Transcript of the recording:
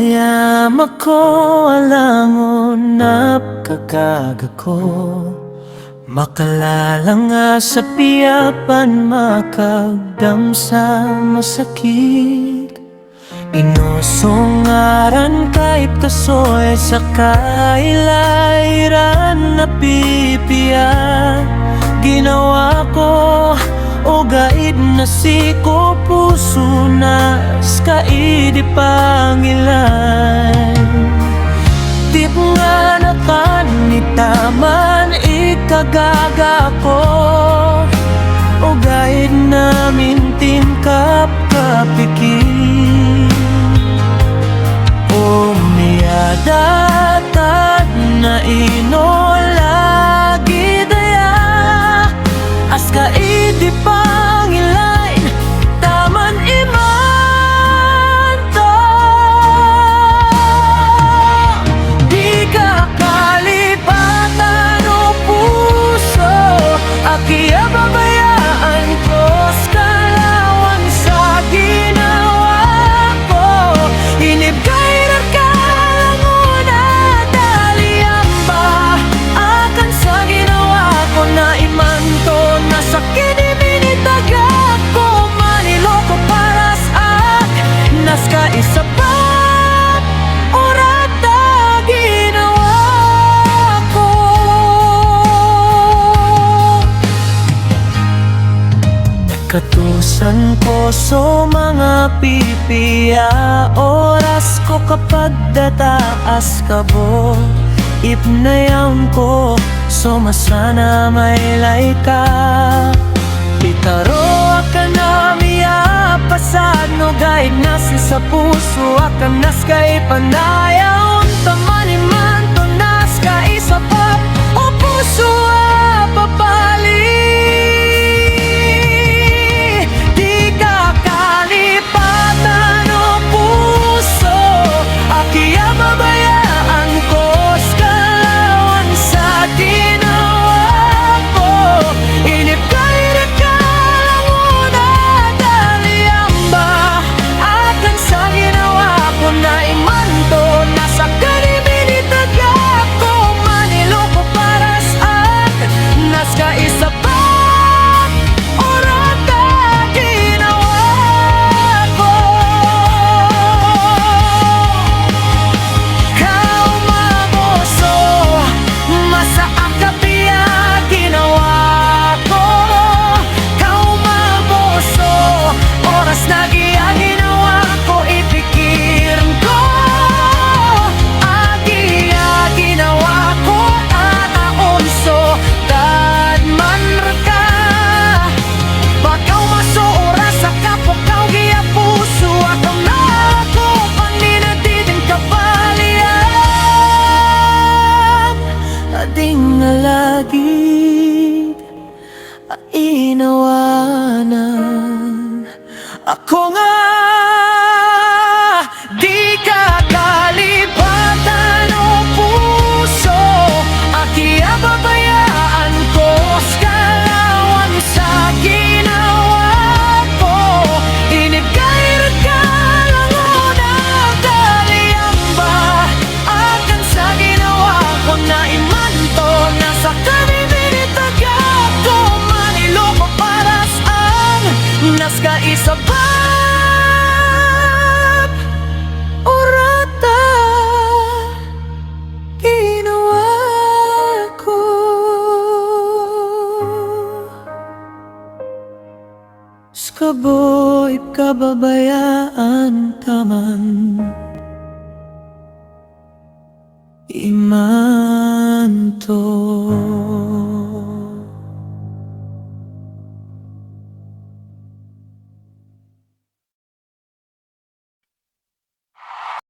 Ayam ako alangon napkakaga ko, makalala nga sa piyapan makagdam sa masakit. Inusungaran kahit kasoy sa kailairan na pipiya. Ginawa ko o gaid na siko puso na skaidi pangilan. Tip nga na kanitaman ikagaga ko o gaid namin tingkap kapikit. Umiyadatad na inolagi daya aska idi pangilain taman iman to. Di ka kalipatan o puso akia babayaan ko skalawan sa ginawa ko. Inib kairar ka languna daliang ba akan sa ginawa ko na iman to. Nasakit ibinitagak ko maniloko para sa naska isa pa orata ginawa ko. Katusan ko so mga pipiya oras ko kapag dataas kabo. Ipnayam ko so masana may laika. Pitaro akan namiya pasad no gaid nasi sa puso akan naskay panayaon tamaniman to naska isa pa o puso papali. Di ka kalipatan o puso akia babayaan ko skalawan sa ginawa ko. Inip kairat ka languna daliang ba akan sa ginawa ko na iman to. Nasa kanibinitagak ko maniloko para sa akin naska isa pa orata ginawa ko. Kau maboso masaak kapiya ginawa ko. Kau maboso oras na giya ginawa ko ipikirin ko. Agiya ginawa ko tataonso tad manraka. Bakaw maso oras sa kapok kau giya puso akong nako paninadidin kapalian. Ading nalagid ainawanan ako nga. Di ka kalipatan o puso akia babayaan ko skalawan sa ginawa ko. Inib kairat ka languna daliang ba akan sa ginawa ko na iman to. Nasa kanibinitagak ko maniloko para saan naska isa pa orata ginawa ko. Skaboy kababayaan taman iman to.